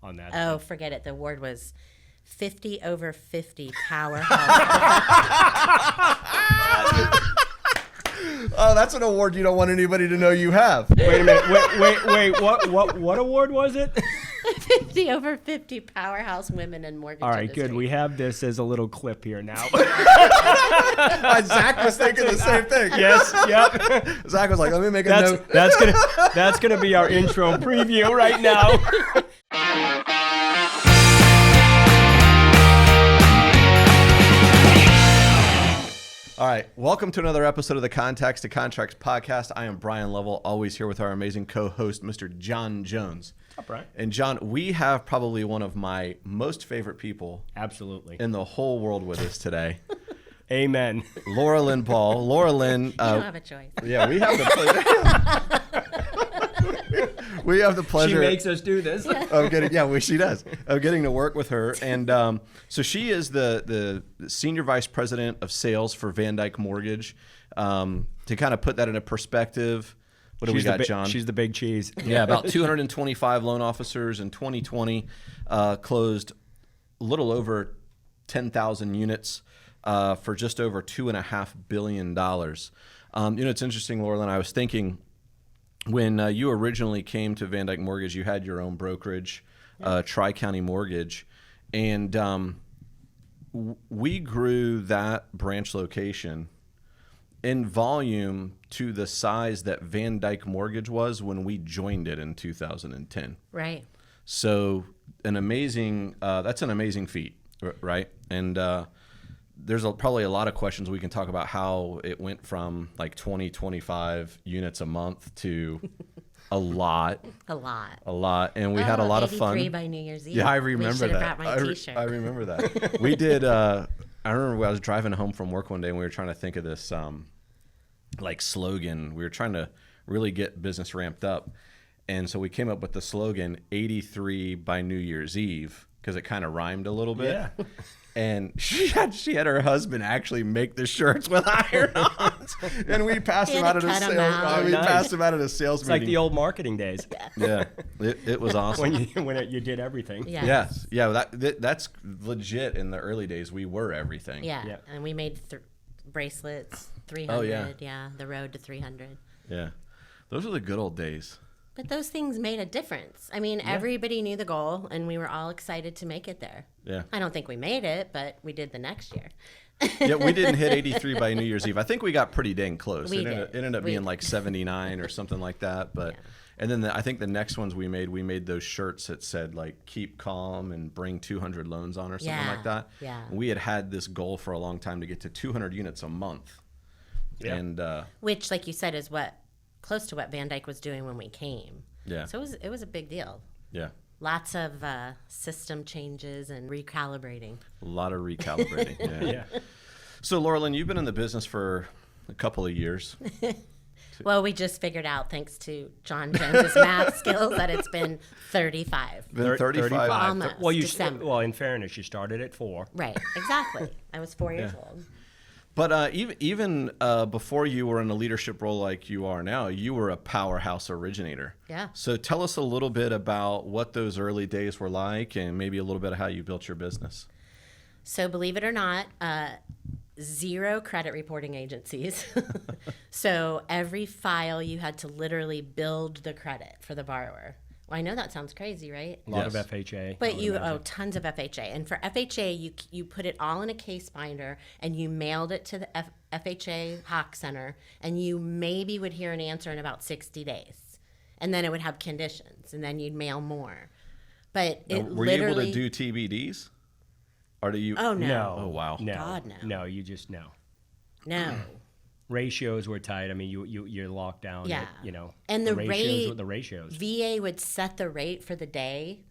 on that. Oh, forget it. The award was 50 over 50 powerhouse. Oh, that's an award you don't want anybody to know you have. Wait a minute. Wait. What award was it? 50 over 50 powerhouse women in mortgage All right, industry. good. We have this as a little clip here now. Zach was thinking the same thing. Yes. Yep. Zach was like, let me make a note. That's gonna be our intro preview right now. All right, welcome to another episode of the Contacts to Contracts podcast. I am Bryan Lovell, always here with our amazing co-host, Mr. John Jones. What's up, Bryan? And John, we have probably one of my most favorite people Absolutely. in the whole world with us today. Amen. Loralynne Ball. Loralynne. You don't have a choice. Yeah, we have the pleasure. We have the pleasure. She makes us do this. Of getting, she does. Of getting to work with her, and so she is the senior vice president of sales for VanDyk Mortgage. To kind of put that into perspective, what do we got, John? She's the big cheese. Yeah, about 225 loan officers in 2020, closed a little over 10,000 units for just over $2.5 billion. It's interesting, Loralynne. I was thinking, when you originally came to VanDyk Mortgage, you had your own brokerage, Tri-County Mortgage, and we grew that branch location in volume to the size that VanDyk Mortgage was when we joined it in 2010. Right. So that's an amazing feat, right? And there's probably a lot of questions we can talk about how it went from like 25 units a month to a lot. And we had a lot of fun. 83 by New Year's Eve. Yeah, I remember that. Brought my t-shirt. I remember that. We did, I remember I was driving home from work one day and we were trying to think of this like slogan. We were trying to really get business ramped up. And so we came up with the slogan 83 by New Year's Eve because it kind of rhymed a little bit. Yeah. And she had her husband actually make the shirts with iron-ons, and we passed them out at a sales. Passed them out at a sales It's meeting. like the old marketing days. Yeah, it was awesome. when you did everything. Yes. Yeah. That's legit. In the early days, we were everything. Yeah. And we made bracelets, 300. Oh, yeah. Yeah, the road to 300. Yeah, those are the good old days. But those things made a difference. I mean, everybody knew the goal, and we were all excited to make it there. Yeah. I don't think we made it, but we did the next year. Yeah, we didn't hit 83 by New Year's Eve. I think we got pretty dang close. It ended up being like 79 or something like that. But and then I think the next ones we made those shirts that said like "Keep calm" and "Bring 200 loans on" or something like that. Yeah. We had this goal for a long time to get to 200 units a month. Yeah. And which, like you said, is close to what VanDyk was doing when we came. Yeah. So it was a big deal. Yeah. Lots of system changes and recalibrating. A lot of recalibrating. Yeah. So, Loralynne, you've been in the business for a couple of years. Well, we just figured out, thanks to John Jones's math skills, that it's been 35. Been 35. Almost. December. Well, in fairness, you started at 4. Right, exactly. I was 4 years old. But even before you were in a leadership role like you are now, you were a powerhouse originator. Yeah. So tell us a little bit about what those early days were like and maybe a little bit of how you built your business. So believe it or not, 0 credit reporting agencies. So every file you had to literally build the credit for the borrower. Well, I know that sounds crazy, right? A lot of FHA. But you owe tons of FHA. And for FHA, you put it all in a case binder and you mailed it to the FHA Hawk Center, and you maybe would hear an answer in about 60 days. And then it would have conditions, and then you'd mail more. But Were you able to do TBDs? Or do you? Oh, no. No. Oh, wow. No. God, no. No, you just no. No. Ratios were tight. I mean, you're locked down. Yeah. And the ratios. VA would set the rate for the day,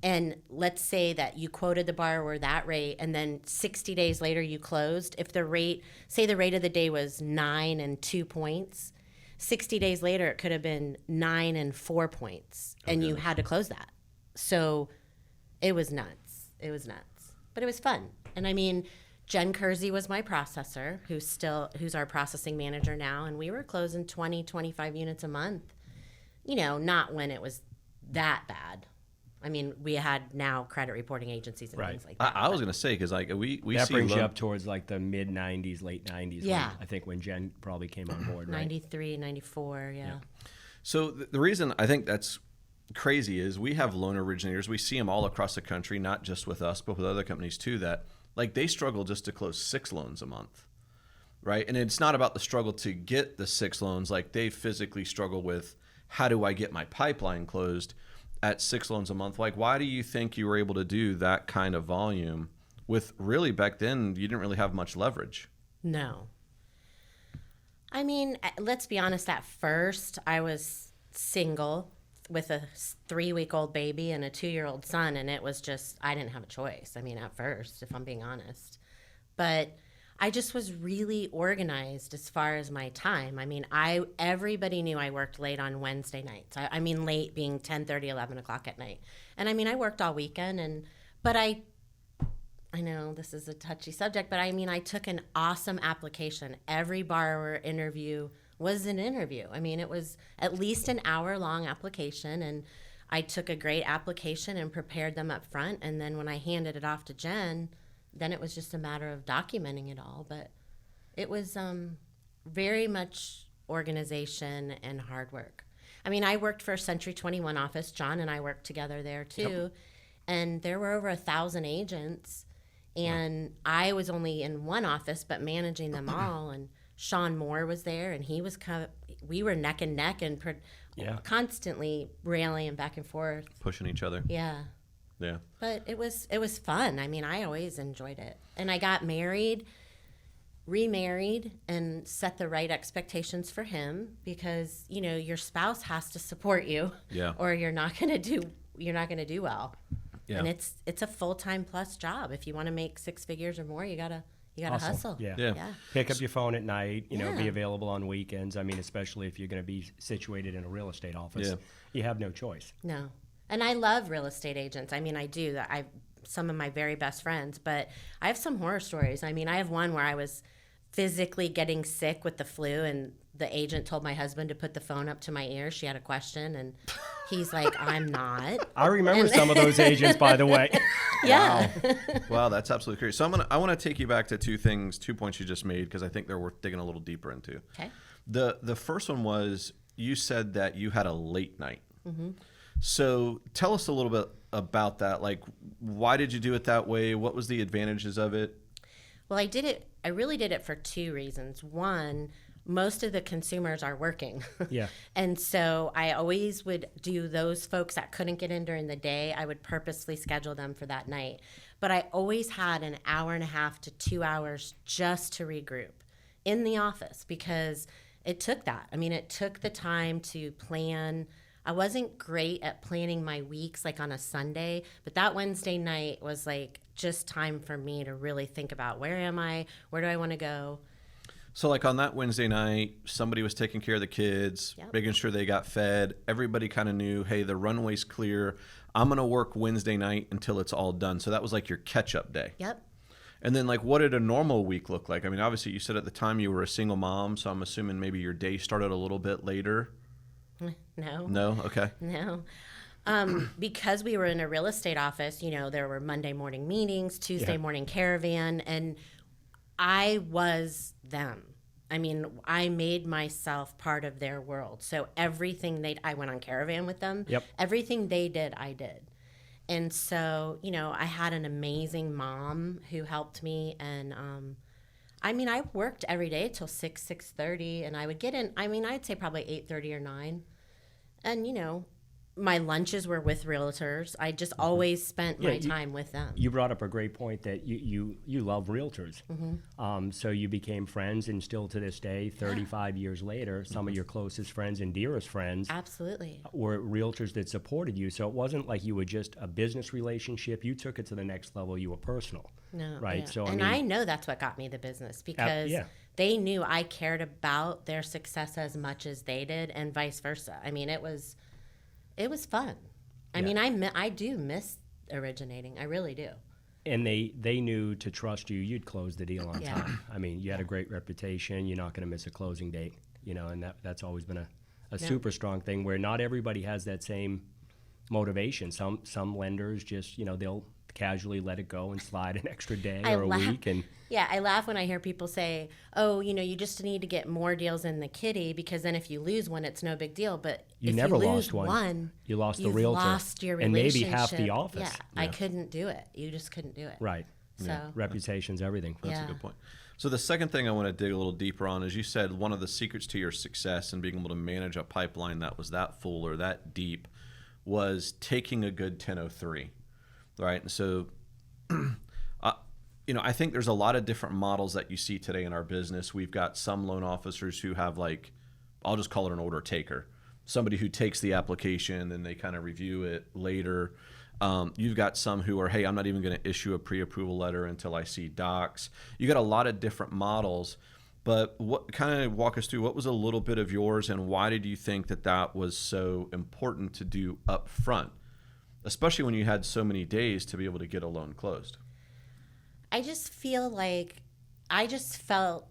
and let's say that you quoted the borrower that rate, and then 60 days later you closed. If the rate of the day was 9 and 2 points, 60 days later it could have been 9 and 4 points, and you had to close that. So it was nuts. But it was fun. And I mean, Jen Kersey was my processor, who's our processing manager now, and we were closing 20, 25 units a month. Not when it was that bad. I mean, we had now credit reporting agencies and Right. things like that. I was going to say, because like we That see brings you up towards like the mid 90s, late 90s. Yeah. I think when Jen probably came on board, right? 93, 94, yeah. So the reason I think that's crazy is we have loan originators. We see them all across the country, not just with us, but with other companies too, that like they struggle just to close 6 loans a month, right? And it's not about the struggle to get the 6 loans. Like they physically struggle with, how do I get my pipeline closed at 6 loans a month? Like, why do you think you were able to do that kind of volume with really back then you didn't really have much leverage? No. I mean, let's be honest, at first I was single with a 3-week-old baby and a 2-year-old son, and it was just, I didn't have a choice. I mean, at first, if I'm being honest. But I just was really organized as far as my time. I mean, everybody knew I worked late on Wednesday nights. I mean, late being 10:30, 11 o'clock at night. And I mean, I worked all weekend, but I know this is a touchy subject, but I mean, I took an awesome application. Every borrower interview was an interview. I mean, it was at least an hour-long application, and I took a great application and prepared them up front. And then when I handed it off to Jen, then it was just a matter of documenting it all. But it was very much organization and hard work. I mean, I worked for a Century 21 office. John and I worked together there too. Yep. And there were over 1,000 agents. And I was only in one office, but managing them all. And Sean Moore was there, and he was we were neck and neck and constantly rallying back and forth. Pushing each other. Yeah. Yeah. But it was fun. I mean, I always enjoyed it. And I got married, remarried, and set the right expectations for him, because, you know, your spouse has to support you. Yeah. Or you're not going to do well. Yeah. And it's a full-time plus job. If you want to make 6 figures or more, you gotta hustle. Yeah. Pick up your phone at night, be available on weekends. I mean, especially if you're going to be situated in a real estate office, you have no choice. No. And I love real estate agents. I mean, I do. Some of my very best friends, but I have some horror stories. I mean, I have one where I was physically getting sick with the flu, and the agent told my husband to put the phone up to my ear. She had a question, and he's like, I'm not. I remember some of those agents, by the way. Yeah. Wow, that's absolutely crazy. So I want to take you back to 2 points you just made, because I think they're worth digging a little deeper into. Okay. The first one was, you said that you had a late night. Mm-hmm. So tell us a little bit about that. Like, why did you do it that way? What was the advantages of it? Well, I really did it for 2 reasons. One, most of the consumers are working. Yeah. And so I always would do those folks that couldn't get in during the day, I would purposely schedule them for that night. But I always had an hour and a half to 2 hours just to regroup in the office, because it took that. I mean, it took the time to plan. I wasn't great at planning my weeks like on a Sunday, but that Wednesday night was like just time for me to really think about, where am I? Where do I want to go? So like on that Wednesday night, somebody was taking care of the kids, making sure they got fed. Everybody kind of knew, hey, the runway's clear. I'm going to work Wednesday night until it's all done. So that was like your catch-up day. Yep. And then like, what did a normal week look like? I mean, obviously you said at the time you were a single mom, so I'm assuming maybe your day started a little bit later. No. No? Okay. No. Because we were in a real estate office, there were Monday morning meetings, Tuesday morning caravan, and I was them. I mean, I made myself part of their world. So everything I went on caravan with them. Yep. Everything they did, I did. And so, I had an amazing mom who helped me. And, I worked every day till 6:30, and I would get in, I'd say probably 8:30 or 9. And, my lunches were with realtors. I just always spent my time with them. You brought up a great point that you love realtors. Mm-hmm. So you became friends, and still to this day, 35 years later, some of your closest friends and dearest friends Absolutely. were realtors that supported you. So it wasn't like you were just a business relationship. You took it to the next level. You were personal. No. Right. Yeah. So I know that's what got me the business, because they knew I cared about their success as much as they did, and vice versa. It was fun. I do miss originating. I really do. And they knew to trust you, you'd close the deal on time. You had a great reputation. You're not going to miss a closing date, and that's always been a super strong thing, where not everybody has that same motivation. Some lenders just, they'll casually let it go and slide an extra day I or a laugh. week. And Yeah, I laugh when I hear people say, "Oh, you just need to get more deals in the kitty because then if you lose one, it's no big deal." But you if never you lose lost one. You lost the you've realtor lost your and maybe relationship. half the office. Yeah, I couldn't do it. You just couldn't do it. Right. So Reputation's everything. That's a good point. So the second thing I want to dig a little deeper on is you said one of the secrets to your success and being able to manage a pipeline that was that full or that deep was taking a good 1003, right? And so, I think there's a lot of different models that you see today in our business. We've got some loan officers who have I'll just call it an order taker, somebody who takes the application and they kind of review it later. You've got some who are, hey, I'm not even going to issue a pre-approval letter until I see docs. You got a lot of different models, but what kind of walk us through what was a little bit of yours and why did you think that was so important to do up front, especially when you had so many days to be able to get a loan closed? I just feel like I just felt,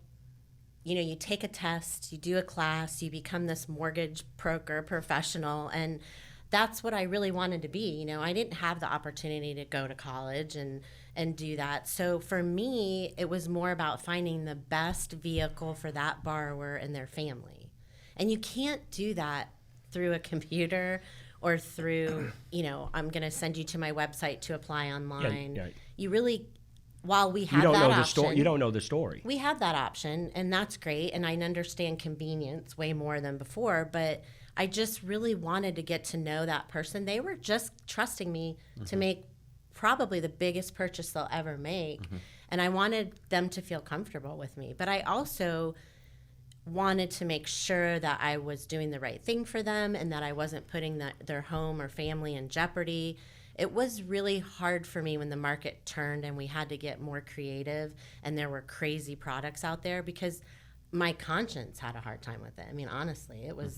you take a test, you do a class, you become this mortgage broker professional, and that's what I really wanted to be. I didn't have the opportunity to go to college and do that. So for me, it was more about finding the best vehicle for that borrower and their family. And you can't do that through a computer or through, I'm going to send you to my website to apply online. Yeah. You really, while we You have don't that know the option, story. You don't know the story. we have that option, and that's great. And I understand convenience way more than before, but I just really wanted to get to know that person. They were just trusting me to make probably the biggest purchase they'll ever make. And I wanted them to feel comfortable with me. But I also wanted to make sure that I was doing the right thing for them and that I wasn't putting their home or family in jeopardy. It was really hard for me when the market turned and we had to get more creative and there were crazy products out there because my conscience had a hard time with it. I mean, honestly, it was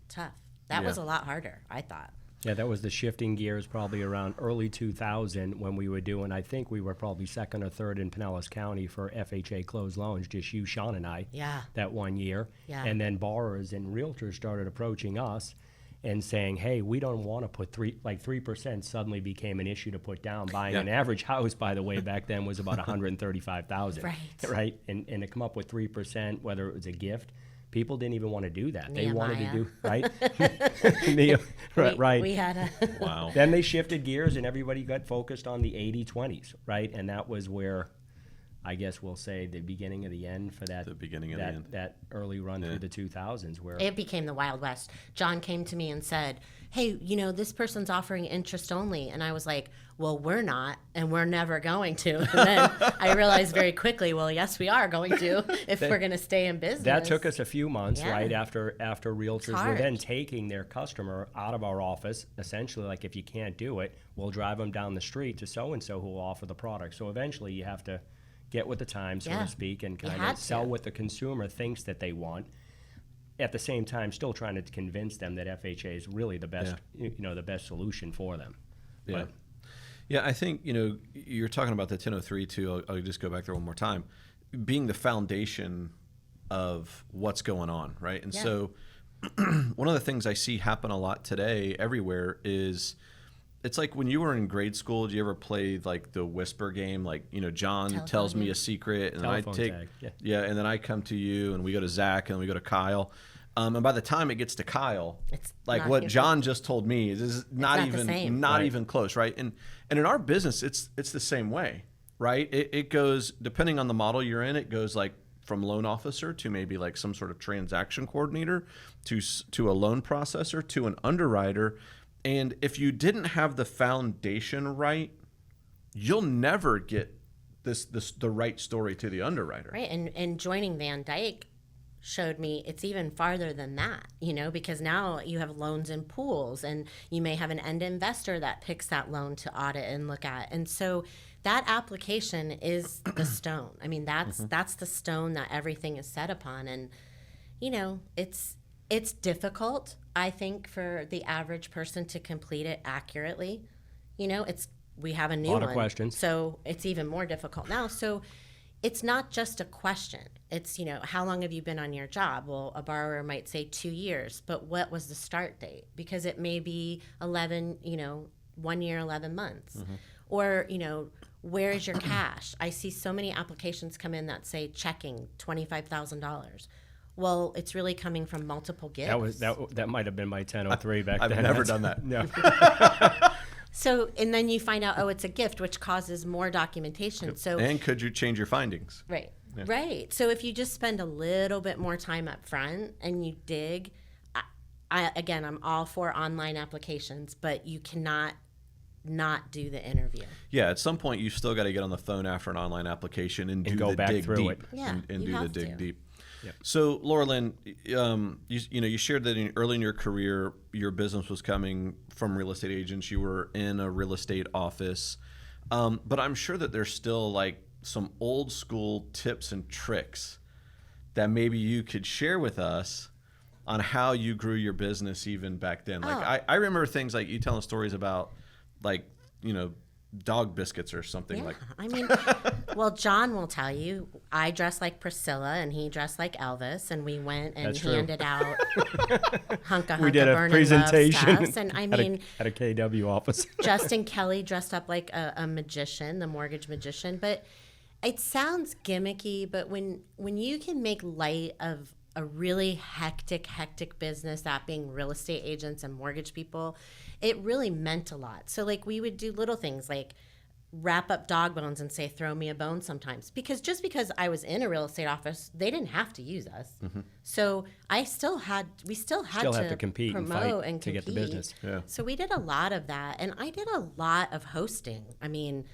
tough. That was a lot harder, I thought. Yeah, that was the shifting gears probably around early 2000 when we were doing, I think we were probably second or third in Pinellas County for FHA closed loans, just you, Sean, and I, that one year. Yeah. And then borrowers and realtors started approaching us and saying, hey, we don't want to put 3% suddenly became an issue to put down. Buying an average house, by the way, back then was about $135,000. Right. And to come up with 3%, whether it was a gift, people didn't even want to do that. Nehemiah. They wanted to do, right? right. We had a Wow. Then they shifted gears and everybody got focused on the 80-20s, right? And that was where, I guess we'll say, the beginning of the end for that. The beginning of the end. That early run through the 2000s where It became the Wild West. John came to me and said, hey, this person's offering interest only. And I was like, well, we're not, and we're never going to. And then I realized very quickly, well, yes, we are going to if we're going to stay in business. that took us a few months, Yeah. right? After realtors were hard. then taking their customer out of our office, essentially, like, if you can't do it, we'll drive them down the street to so-and-so who will offer the product. So eventually you have to get with the times, so Yeah. to speak, and You kind had of sell to. what the consumer thinks that they want. At the same time, still trying to convince them that FHA is really the best, the best solution for them. Yeah. But Yeah, I think, you're talking about the 1003 too. I'll just go back there one more time. Being the foundation of what's going on, right? And so one of the things I see happen a lot today everywhere is it's like when you were in grade school, did you ever play like the whisper game? Like, John Telephone tells me game. a secret and Telephone I take, tag, and then I come to you and we go to Zach and we go to Kyle. And by the time it gets to Kyle, It's like not what even- John just told me is not not the even same. not Right. even close, right? And in our business, it's the same way, right? It goes depending on the model you're in. It goes like from loan officer to maybe like some sort of transaction coordinator to a loan processor to an underwriter. And if you didn't have the foundation right, you'll never get the right story to the underwriter. Right, and joining VanDyk showed me it's even farther than that, because now you have loans in pools and you may have an end investor that picks that loan to audit and look at. And so that application is the stone. I mean, that's the stone that everything is set upon. And, it's difficult, I think, for the average person to complete it accurately. We have a new Lot one. of questions. So it's even more difficult now. So it's not just a question. It's, how long have you been on your job? Well, a borrower might say 2 years, but what was the start date? Because it may be 1 year, 11 months. Or, where is your cash? I see so many applications come in that say checking $25,000. Well, it's really coming from multiple gifts. That might have been my 1003 back then. I've never done that. No. So, and then you find out, it's a gift, which causes more documentation. So, and could you change your findings? Right. Yeah. Right. So if you just spend a little bit more time up front and you dig, I'm all for online applications, but you cannot not do the interview. Yeah, at some point you still got to get on the phone after an online application and do go the back dig through deep. it. Yeah, and you do the have dig to. deep. Yep. So, Loralynne, you shared that early in your career, your business was coming from real estate agents. You were in a real estate office, but I'm sure that there's still like some old school tips and tricks that maybe you could share with us on how you grew your business even back then. Like I remember things like you telling stories about like, dog biscuits or something like. I mean, well, John will tell you, I dressed like Priscilla and he dressed like Elvis, and we went and handed out hunka We did a burnin' presentation love stuff. And I mean, at a KW office. Justin Kelly dressed up like a magician, the mortgage magician. But it sounds gimmicky, but when you can make light of a really hectic business, that being real estate agents and mortgage people, it really meant a lot. So like we would do little things like wrap up dog bones and say, throw me a bone sometimes. Because just because I was in a real estate office, they didn't have to use us. Mm-hmm. So we still had to compete and promote fight and to get the business. Yeah. So we did a lot of that. And I did a lot of hosting. I mean,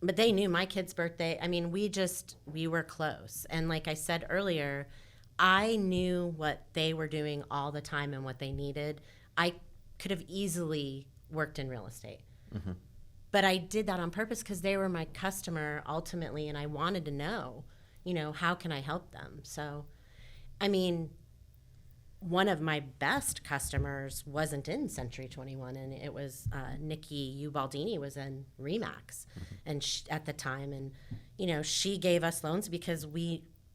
but they knew my kid's birthday. I mean, we were close. And like I said earlier, I knew what they were doing all the time and what they needed. I could have easily worked in real estate. Mm-hmm. But I did that on purpose because they were my customer ultimately, and I wanted to know, how can I help them? So, I mean, one of my best customers wasn't in Century 21, and it was Nikki Ubaldini was in Remax, and at the time, and she gave us loans because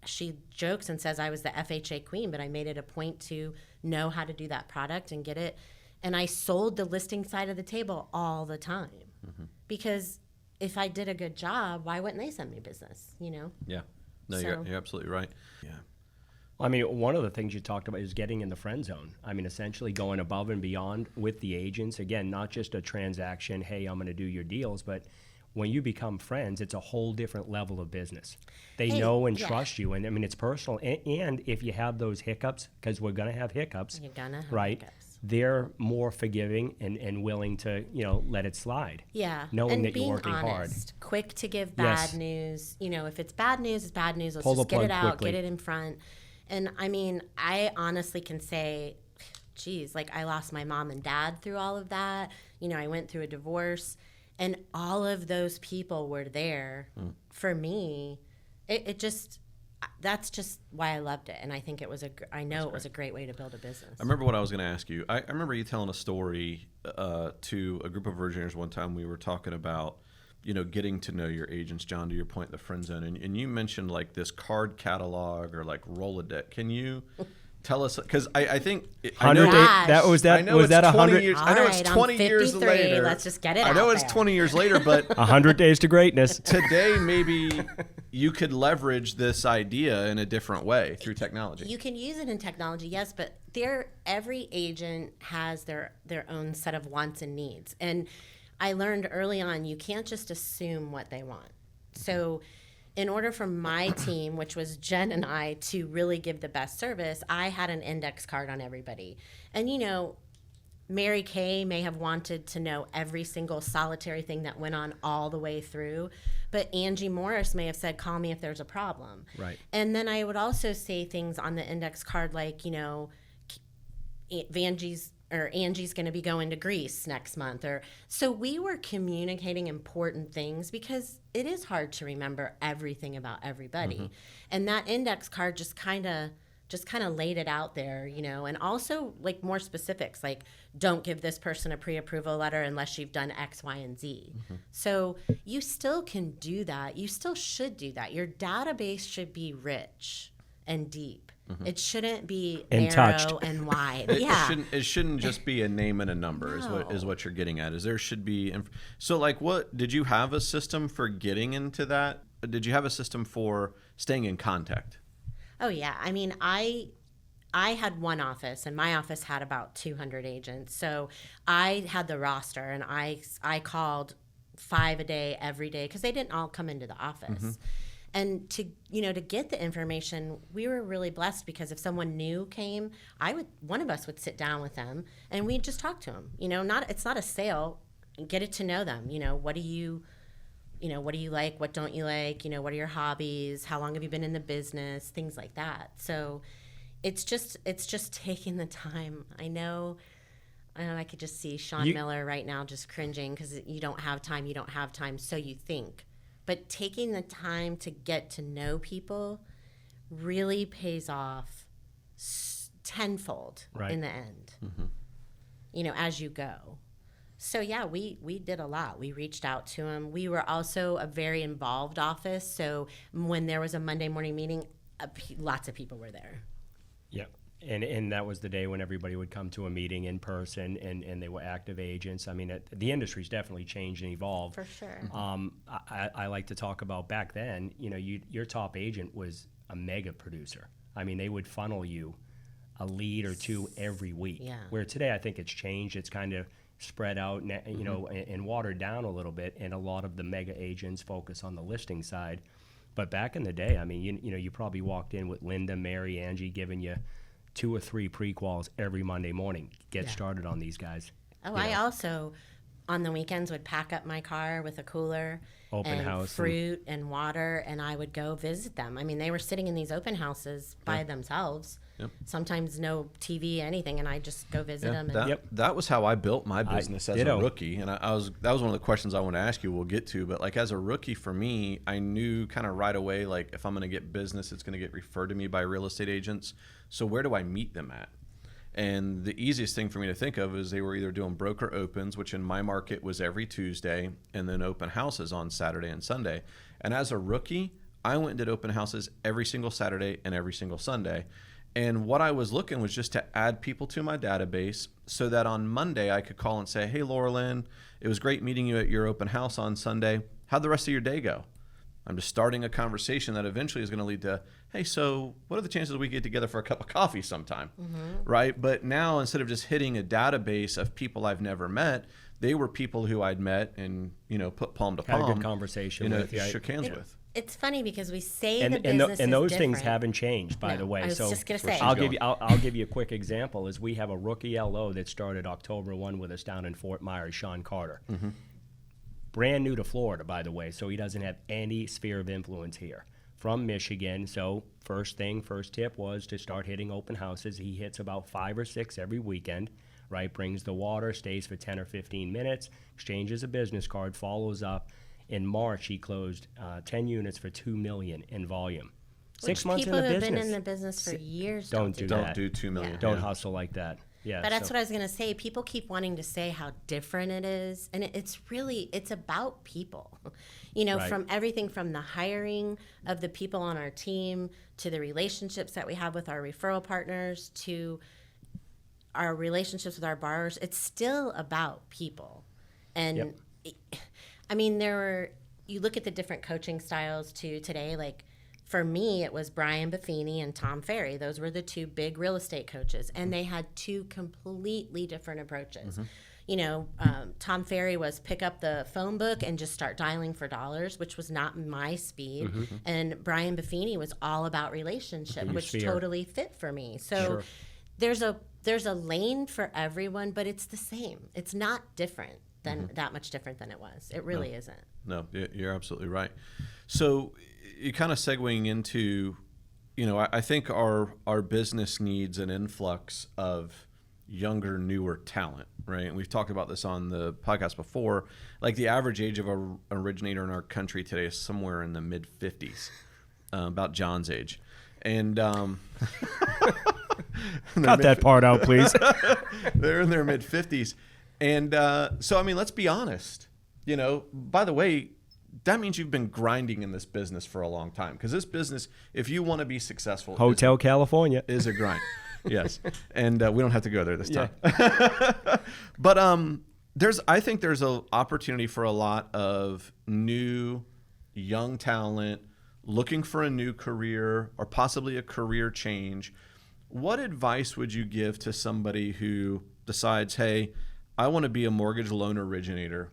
she jokes and says I was the FHA queen, but I made it a point to know how to do that product and get it, and I sold the listing side of the table all the time because if I did a good job, why wouldn't they send me business? Yeah, no, you're absolutely right. Yeah. I mean, one of the things you talked about is getting in the friend zone. I mean, essentially going above and beyond with the agents. Again, not just a transaction, hey, I'm going to do your deals, but when you become friends, it's a whole different level of business. They know and trust you. And I mean, it's personal. And if you have those hiccups, because we're going to have hiccups, hiccups. They're more forgiving and willing to, let it slide. Yeah. Knowing and that you're working honest, hard. Quick to give bad news. If it's bad news, it's bad news. Let's Pull just the get it plug out, quickly. get it in front. And I mean, I honestly can say, geez, like I lost my mom and dad through all of that. I went through a divorce, and all of those people were there for me. That's just why I loved it. And I think it was it was a great way to build a business. I remember what I was going to ask you. I remember you telling a story to a group of originators one time. We were talking about, getting to know your agents, John, to your point, the friend zone. And you mentioned like this card catalog or like Rolodex. Can you tell us? Because I think I know was that 100 years. I know it's 20 years later. Let's just get it I know out it's there. 20 years later, but 100 days to greatness. Today maybe you could leverage this idea in a different way through technology. You can use it in technology, yes, but every agent has their own set of wants and needs. And I learned early on, you can't just assume what they want. So in order for my team, which was Jen and I, to really give the best service, I had an index card on everybody. And, Mary Kay may have wanted to know every single solitary thing that went on all the way through, but Angie Morris may have said, call me if there's a problem. Right. And then I would also say things on the index card like, Angie's going to be going to Greece next month. So we were communicating important things because it is hard to remember everything about everybody. Mm-hmm. And that index card just kind of just kind of laid it out there, and also like more specifics, like don't give this person a pre-approval letter unless you've done X, Y, and Z. So you still can do that. You still should do that. Your database should be rich and deep. It shouldn't be And narrow touched. and wide. It shouldn't just be a name and a number. Is what you're getting at. Is there should be so like what did you have a system for getting into that? Did you have a system for staying in contact? Oh yeah. I mean, I had one office, and my office had about 200 agents. So I had the roster, and I called 5 a day every day because they didn't all come into the office. And to get the information, we were really blessed because if someone new came, one of us would sit down with them and we'd just talk to them. It's not a sale. Get it to know them. What do you like? What don't you like? What are your hobbies? How long have you been in the business? Things like that. So it's just taking the time. I know I could just see Sean Miller right now just cringing because you don't have time, so you think. But taking the time to get to know people really pays off tenfold in the end, as you go. So, yeah, we did a lot. We reached out to them. We were also a very involved office. So when there was a Monday morning meeting, lots of people were there. Yeah. And that was the day when everybody would come to a meeting in person, and they were active agents. I mean, the industry's definitely changed and evolved. For sure. I like to talk about back then, your top agent was a mega producer. I mean, they would funnel you a lead or two every week. Yeah. Where today I think it's changed. It's kind of spread out, and watered down a little bit, and a lot of the mega agents focus on the listing side. But back in the day, I mean, you probably walked in with Linda, Mary, Angie giving you 2 or 3 pre-quals every Monday morning. Get started on these guys. Oh, I also, on the weekends, would pack up my car with a cooler Open and house fruit and water, and I would go visit them. I mean, they were sitting in these open houses by themselves. Yep. Sometimes no TV, anything, and I just go visit them. And That was how I built my business as a rookie, and that was one of the questions I want to ask you. We'll get to, but like as a rookie for me, I knew kind of right away, like if I'm going to get business, it's going to get referred to me by real estate agents. So where do I meet them at? And the easiest thing for me to think of is they were either doing broker opens, which in my market was every Tuesday, and then open houses on Saturday and Sunday. And as a rookie, I went and did open houses every single Saturday and every single Sunday. And what I was looking was just to add people to my database so that on Monday I could call and say, hey, Loralynne, it was great meeting you at your open house on Sunday. How'd the rest of your day go? I'm just starting a conversation that eventually is going to lead to, hey, so what are the chances we get together for a cup of coffee sometime, right? But now instead of just hitting a database of people I've never met, they were people who I'd met and, put palm to palm. Had a good conversation with. Shook hands with. It's funny because we say and the business and those is things different. haven't changed, by the way. I was just gonna say. I'll give you a quick example. Is we have a rookie LO that started October 1 with us down in Fort Myers, Sean Carter. Brand new to Florida, by the way, so he doesn't have any sphere of influence here. From Michigan, so first tip was to start hitting open houses. He hits about 5 or 6 every weekend, right? Brings the water, stays for 10 or 15 minutes, exchanges a business card, follows up. In March, he closed 10 units for $2 million in volume. 6 months in the business. People who have been in the business for years don't do that. Don't do $2 million. Don't hustle like that. Yeah, but that's what I was going to say. People keep wanting to say how different it is. And it's about people, Right. From everything from the hiring of the people on our team to the relationships that we have with our referral partners to our relationships with our borrowers. It's still about people. And you look at the different coaching styles too today, like for me, it was Bryan and Tom Ferry. Those were the 2 big real estate coaches, and they had 2 completely different approaches. Tom Ferry was pick up the phone book and just start dialing for dollars, which was not my speed. And Bryan Buffini was all about relationship, which totally fit for me. So there's a lane for everyone, but it's the same. It's not different than that much different than it was. It really isn't. No, you're absolutely right. So you're kind of segueing into, I think our business needs an influx of younger, newer talent, right? And we've talked about this on the podcast before. Like the average age of an originator in our country today is somewhere in the mid-50s, about John's age. And Cut that part out, please. they're in their mid-50s. And so, I mean, let's be honest. You know, by the way, that means you've been grinding in this business for a long time. Because this business, if you want to be successful, Hotel California is a grind. Yes. And we don't have to go there this time. Yeah. But I think there's an opportunity for a lot of new, young talent looking for a new career or possibly a career change. What advice would you give to somebody who decides, hey, I want to be a mortgage loan originator,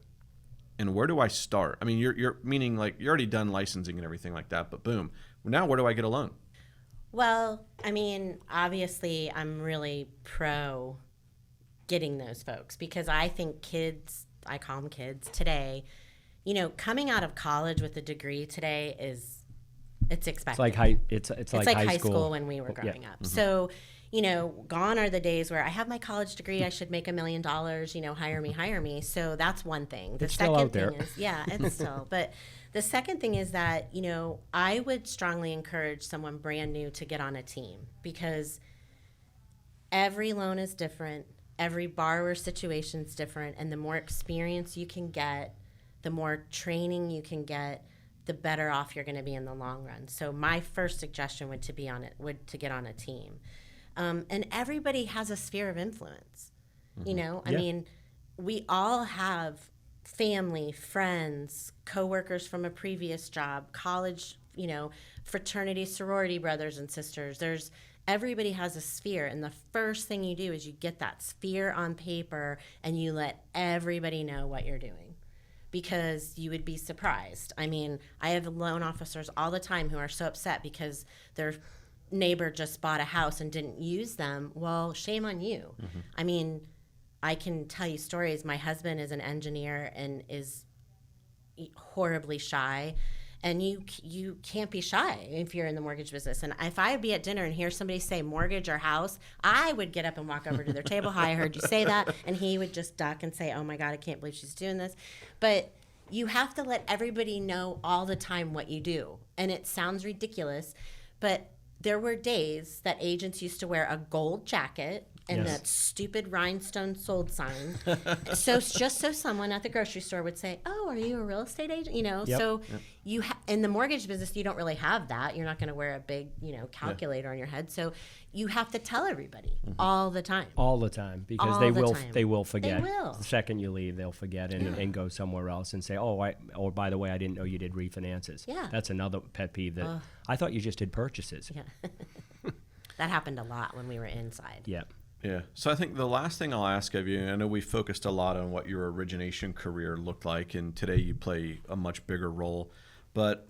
and where do I start? I mean, you're meaning like you're already done licensing and everything like that, but boom, now where do I get a loan? Well, I mean, obviously, I'm really pro getting those folks because I think kids, I call them kids today, you know, coming out of college with a degree today it's expected. It's like high school when we were growing up. So, you know, gone are the days where I have my college degree, I should make $1 million, you know, hire me. So that's one thing. The It's second still out there. thing is, yeah, it's still. But the second thing is that, you know, I would strongly encourage someone brand new to get on a team because every loan is different. Every borrower situation is different. And the more experience you can get, the more training you can get, the better off you're going to be in the long run. So my first suggestion would to get on a team. And everybody has a sphere of influence. You know, I mean, we all have family, friends, coworkers from a previous job, college, you know, fraternity, sorority brothers and sisters. Everybody has a sphere. And the first thing you do is you get that sphere on paper and you let everybody know what you're doing. Because you would be surprised. I mean, I have loan officers all the time who are so upset because their neighbor just bought a house and didn't use them. Well, shame on you. I mean, I can tell you stories. My husband is an engineer and is horribly shy. And you can't be shy if you're in the mortgage business. And if I would be at dinner and hear somebody say mortgage or house, I would get up and walk over to their table. Hi, I heard you say that. And he would just duck and say, oh my God, I can't believe she's doing this. But you have to let everybody know all the time what you do. And it sounds ridiculous, but there were days that agents used to wear a gold jacket and that stupid rhinestone sold sign. So someone at the grocery store would say, oh, are you a real estate agent? You know, so you in the mortgage business, you don't really have that. You're not going to wear a big, you know, calculator on your head. So you have to tell everybody all the time. All the time, because All they the will time. they will forget. They will. The second you leave, they'll forget and go somewhere else and say, oh, by the way, I didn't know you did refinances. Yeah. That's another pet peeve that I thought you just did purchases. Yeah. That happened a lot when we were inside. Yeah. Yeah. So I think the last thing I'll ask of you, and I know we focused a lot on what your origination career looked like, and today you play a much bigger role. But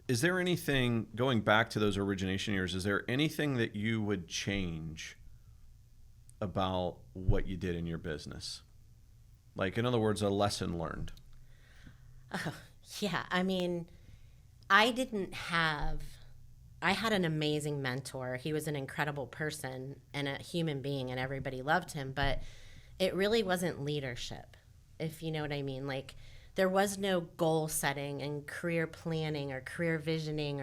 is there anything, going back to those origination years, is there anything that you would change about what you did in your business? Like, in other words, a lesson learned. Yeah. I mean, I had an amazing mentor. He was an incredible person and a human being, and everybody loved him, but it really wasn't leadership, if you know what I mean. Like, there was no goal setting and career planning or career visioning.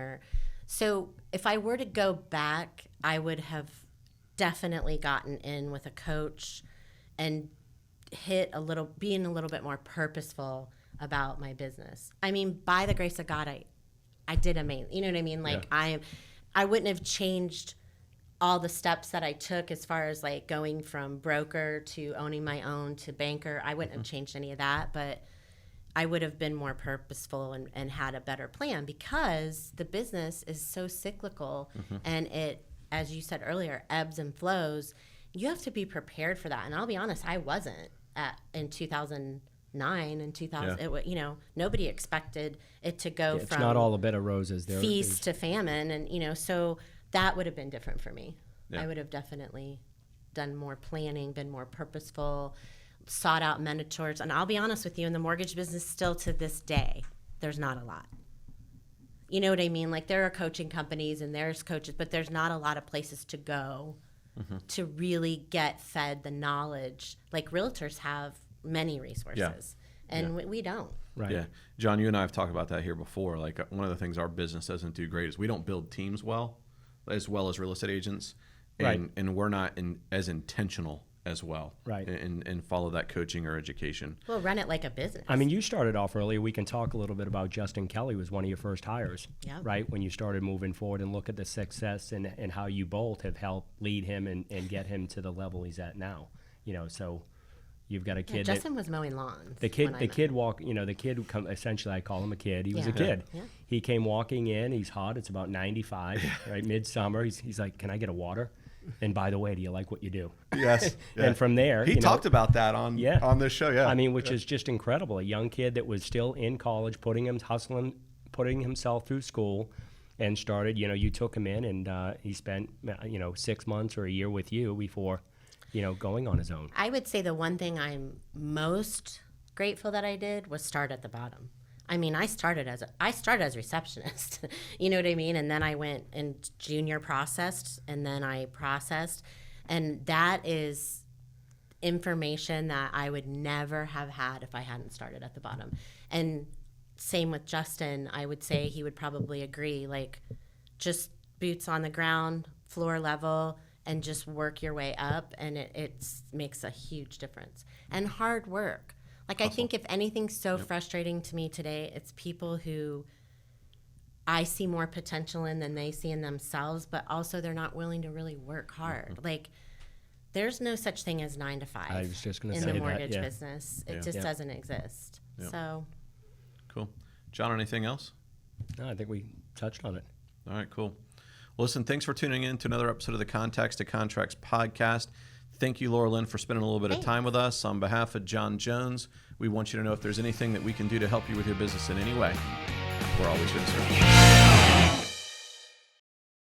So if I were to go back, I would have definitely gotten in with a coach and being a little bit more purposeful about my business. I mean, by the grace of God, I did amazing. You know what I mean? Like, I wouldn't have changed all the steps that I took as far as like going from broker to owning my own to banker. I wouldn't have changed any of that, but I would have been more purposeful and had a better plan because the business is so cyclical and it, as you said earlier, ebbs and flows. You have to be prepared for that. And I'll be honest, I wasn't in 2009 and 2000. You know, nobody expected it to go It's from not all a bed of roses. feast to famine, and you know, so that would have been different for me. Yeah. I would have definitely done more planning, been more purposeful, sought out mentors. And I'll be honest with you, in the mortgage business, still to this day, there's not a lot. You know what I mean? Like, there are coaching companies and there's coaches, but there's not a lot of places to go to really get fed the knowledge. Like, realtors have many resources, and we don't. Right. Yeah. John, you and I have talked about that here before. Like, one of the things our business doesn't do great is we don't build teams well. as well as real estate agents, Right. and we're not as intentional as well, Right. and follow that coaching or education. Well, run it like a business. I mean, you started off earlier. We can talk a little bit about Justin Kelly was one of your first hires, Yeah. right? When you started moving forward and look at the success and how you both have helped lead him and get him to the level he's at now. So you've got a kid. Justin was mowing lawns. The when I met kid him. walk. The kid come. Essentially, I call him a kid. He was a Yeah. kid. Yeah. He came walking in. He's hot. It's about 95, right? Midsummer. He's like, "Can I get a water?" And by the way, do you like what you do? Yes. And from there, he talked about that on this show. Yeah. I mean, which is just incredible. A young kid that was still in college, putting himself through school, and started. You took him in, and he spent 6 months or a year with you before, going on his own. I would say the one thing I'm most grateful that I did was start at the bottom. I mean, I started as a receptionist, you know what I mean? And then I went and junior processed, and then I processed. And that is information that I would never have had if I hadn't started at the bottom. And same with Justin, I would say he would probably agree, like just boots on the ground, floor level, and just work your way up. And it makes a huge difference. And hard work. Like, I think if anything's so frustrating to me today, it's people who I see more potential in than they see in themselves, but also they're not willing to really work hard. Like, there's no such thing as 9 to 5 I was just going to in say the that. mortgage Yeah. business. It just doesn't exist. Yeah. So, Cool. John, anything else? No, I think we touched on it. All right, cool. Well, listen, thanks for tuning in to another episode of the Contacts to Contracts podcast. Thank you, Loralynne, for spending a little bit of time with us. On behalf of John Jones, we want you to know if there's anything that we can do to help you with your business in any way, we're always here to serve.